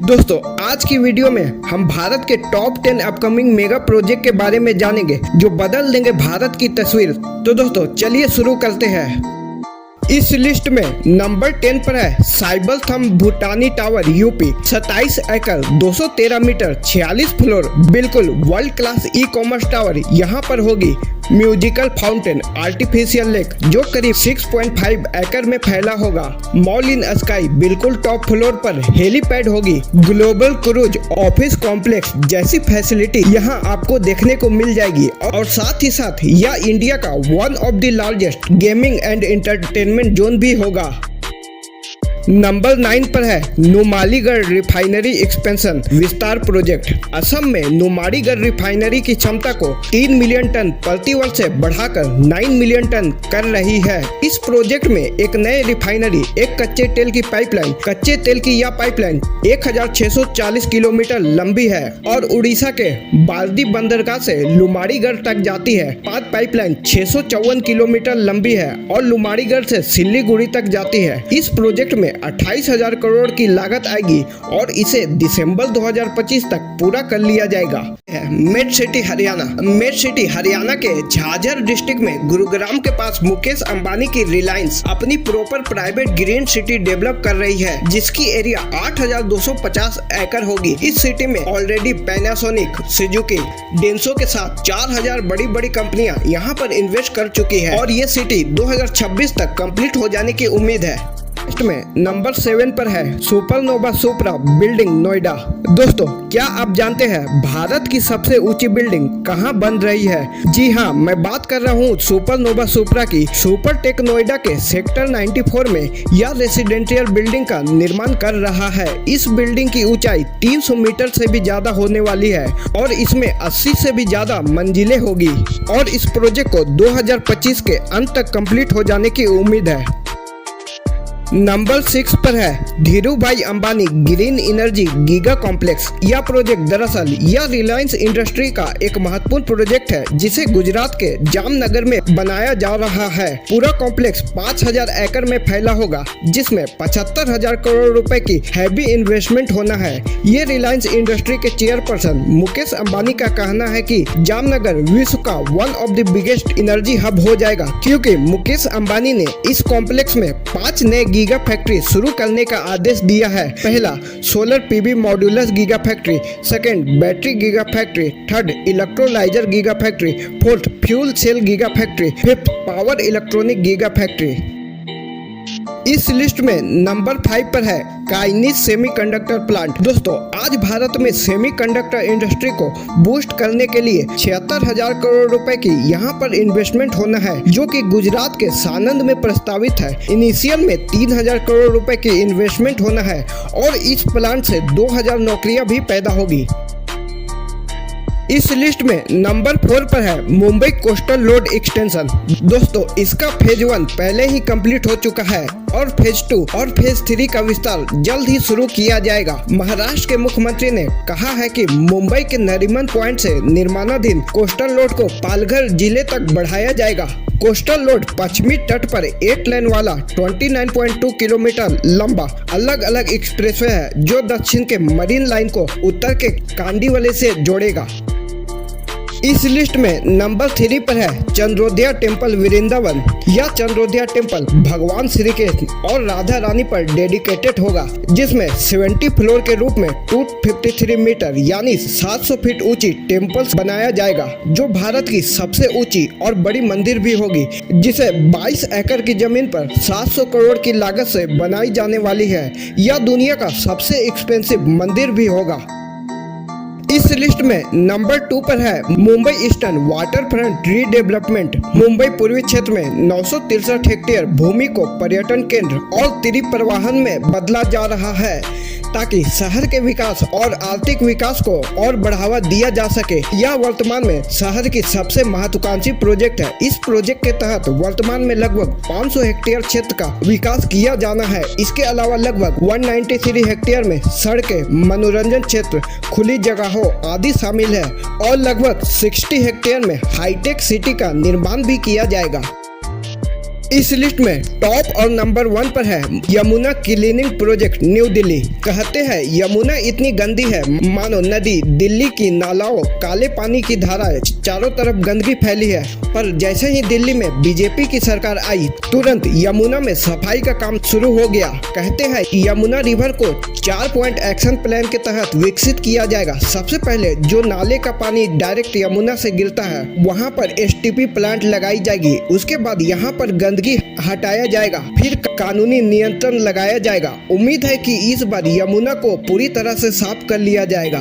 दोस्तों आज की वीडियो में हम भारत के टॉप 10 अपकमिंग मेगा प्रोजेक्ट के बारे में जानेंगे जो बदल देंगे भारत की तस्वीर। तो दोस्तों चलिए शुरू करते हैं। इस लिस्ट में नंबर 10 पर है साइबल थम भूटानी टावर यूपी। 27 एकड़ 213 मीटर 46 फ्लोर बिल्कुल world class e commerce tower. यहाँ पर होगी म्यूजिकल फाउंटेन, आर्टिफिशियल लेक जो करीब 6.5 एकड़ में फैला होगा। मॉल इन स्काई बिल्कुल टॉप फ्लोर पर हेलीपैड होगी। ग्लोबल क्रूज ऑफिस कॉम्प्लेक्स जैसी फैसिलिटी यहाँ आपको देखने को मिल जाएगी और साथ ही साथ यह इंडिया का one of the largest gaming and entertainment zone भी होगा। नंबर 9 पर है नुमालीगढ़ रिफाइनरी एक्सपेंशन विस्तार प्रोजेक्ट। असम में नुमालीगढ़ रिफाइनरी की क्षमता को 3 मिलियन टन प्रति वर्ष से बढ़ाकर 9 मिलियन टन कर रही है। इस प्रोजेक्ट में एक नए रिफाइनरी, एक कच्चे तेल की पाइपलाइन, कच्चे तेल की यह पाइपलाइन 1640 किलोमीटर लंबी है और उड़ीसा के बारदी बंदरगाह से लुमाड़ीगढ़ तक जाती है। पाइपलाइन 654 किलोमीटर लंबी है और लुमाड़ीगढ़ से सिल्लीगुड़ी तक जाती है। इस प्रोजेक्ट में 28,000 करोड़ की लागत आएगी और इसे दिसंबर 2025 तक पूरा कर लिया जाएगा। Made city Haryana. Made city Haryana के झाझर डिस्ट्रिक्ट में गुरुग्राम के पास मुकेश अंबानी की रिलायंस अपनी proper private green city develop कर रही है जिसकी एरिया 8,250 एकड़ होगी। इस सिटी में ऑलरेडी पैनासोनिक, सुजुकी, डेंसो के साथ 4,000 बड़ी बड़ी कंपनियां यहां पर इन्वेस्ट कर चुकी है और ये सिटी 2026 तक कंप्लीट हो जाने की उम्मीद है। में नंबर 7 पर है सुपरनोवा सुप्रा बिल्डिंग नोएडा। दोस्तों क्या आप जानते हैं भारत की सबसे ऊंची बिल्डिंग कहां बन रही है? जी हां, मैं बात कर रहा हूं सुपरनोवा सुप्रा की। सुपर टेक नोएडा के सेक्टर 94 में यह रेसिडेंशियल बिल्डिंग का निर्माण कर रहा है। इस बिल्डिंग की ऊंचाई 300 मीटर से भी ज्यादा होने वाली है और इसमें 80 से भी ज्यादा मंजिलें होगी और इस प्रोजेक्ट को 2025 के अंत तक कंप्लीट हो जाने की उम्मीद है। नंबर 6 पर है धीरू भाई Ambani green energy giga complex. यह प्रोजेक्ट दरअसल यह रिलायंस इंडस्ट्री का एक महत्वपूर्ण प्रोजेक्ट है जिसे गुजरात के जामनगर में बनाया जा रहा है। पूरा कॉम्प्लेक्स 5,000 एकड़ में फैला होगा जिसमें 75,000 करोड़ रुपए की हैवी इन्वेस्टमेंट होना है। ये रिलायंस इंडस्ट्री के चेयरपर्सन मुकेश अंबानी का कहना है कि जामनगर विश्व का one of the biggest energy hub हो जाएगा क्योंकि मुकेश अंबानी ने इस कॉम्प्लेक्स में 5 नए गीगा फैक्ट्री शुरू करने का आदेश दिया है। पहला solar PV modules giga factory, second battery giga factory, third electrolyser giga factory, fourth fuel cell giga factory, fifth power electronic giga factory. इस लिस्ट में नंबर 5 पर है काइनिस सेमीकंडक्टर प्लांट। दोस्तों आज भारत में सेमीकंडक्टर इंडस्ट्री को बूस्ट करने के लिए 76,000 करोड़ रुपए की यहाँ पर इन्वेस्टमेंट होना है जो कि गुजरात के सानंद में प्रस्तावित है। इनिशियल में 3,000 करोड़ रुपए की इन्वेस्टमेंट होना है और इस प्लांट से 2,000 नौकरियां भी पैदा होगी। इस लिस्ट में नंबर 4 पर है मुंबई कोस्टल रोड एक्सटेंशन। दोस्तों इसका फेज 1 पहले ही कंप्लीट हो चुका है और फेज 2 और फेज 3 का विस्तार जल्द ही शुरू किया जाएगा। महाराष्ट्र के मुख्यमंत्री ने कहा है कि मुंबई के नरीमन पॉइंट से निर्माणाधीन कोस्टल रोड को पालघर जिले तक बढ़ाया जाएगा। कोस्टल रोड पश्चिमी तट पर 8 लेन वाला 29.2 किलोमीटर लंबा अलग अलग एक्सप्रेसवे है जो दक्षिण के मरीन लाइन को उत्तर के कांडीवली से जोड़ेगा। इस लिस्ट में नंबर 3 पर है चंद्रोदया टेम्पल वृंदावन। यह चंद्रोदया टेम्पल भगवान श्री कृष्ण और राधा रानी पर डेडिकेटेड होगा जिसमें 70 फ्लोर के रूप में 253 मीटर यानी 700 फीट ऊंची टेम्पल्स बनाया जाएगा जो भारत की सबसे ऊंची और बड़ी मंदिर भी होगी जिसे 22 एकड़ की जमीन पर 700 करोड़ की लागत से बनाई जाने वाली है। यह दुनिया का सबसे एक्सपेंसिव मंदिर भी होगा। इस लिस्ट में नंबर 2 पर है Mumbai eastern water front redevelopment. Mumbai पूर्वी क्षेत्र में 963 हेक्टेयर भूमि को पर्यटन केंद्र और त्रिपरिवहन में बदला जा रहा है ताकि शहर के विकास और आर्थिक विकास को और बढ़ावा दिया जा सके। यह वर्तमान में शहर की सबसे महत्वाकांक्षी प्रोजेक्ट है। इस प्रोजेक्ट के तहत वर्तमान में लगभग 500 हेक्टेयर क्षेत्र का विकास किया जाना है। इसके अलावा लगभग 193 हेक्टेयर में सड़कें, मनोरंजन क्षेत्र, खुली जगहों आदि शामिल है और लगभग 60 हेक्टेयर में हाईटेक सिटी का निर्माण भी किया जाएगा। इस लिस्ट में टॉप और नंबर 1 पर है Yamuna cleaning project new Delhi. कहते हैं यमुना इतनी गंदी है मानो नदी। दिल्ली की नालाओं काले पानी की धाराएं, चारों तरफ गंदगी फैली है। पर जैसे ही दिल्ली में बीजेपी की सरकार आई, तुरंत यमुना में सफाई का काम शुरू हो गया। कहते हैं यमुना रिवर को 4 पॉइंट एक्शन प्लान के तहत विकसित किया जाएगा। सबसे पहले जो नाले का पानी डायरेक्ट यमुना से गिरता है, वहाँ पर STP प्लांट लगाई जाएगी। उसके बाद यहाँ पर गंदगी हटाया जाएगा, फिर कानूनी नियंत्रण लगाया जाएगा। उम्मीद है कि इस बार यमुना को पूरी तरह से साफ कर लिया जाएगा।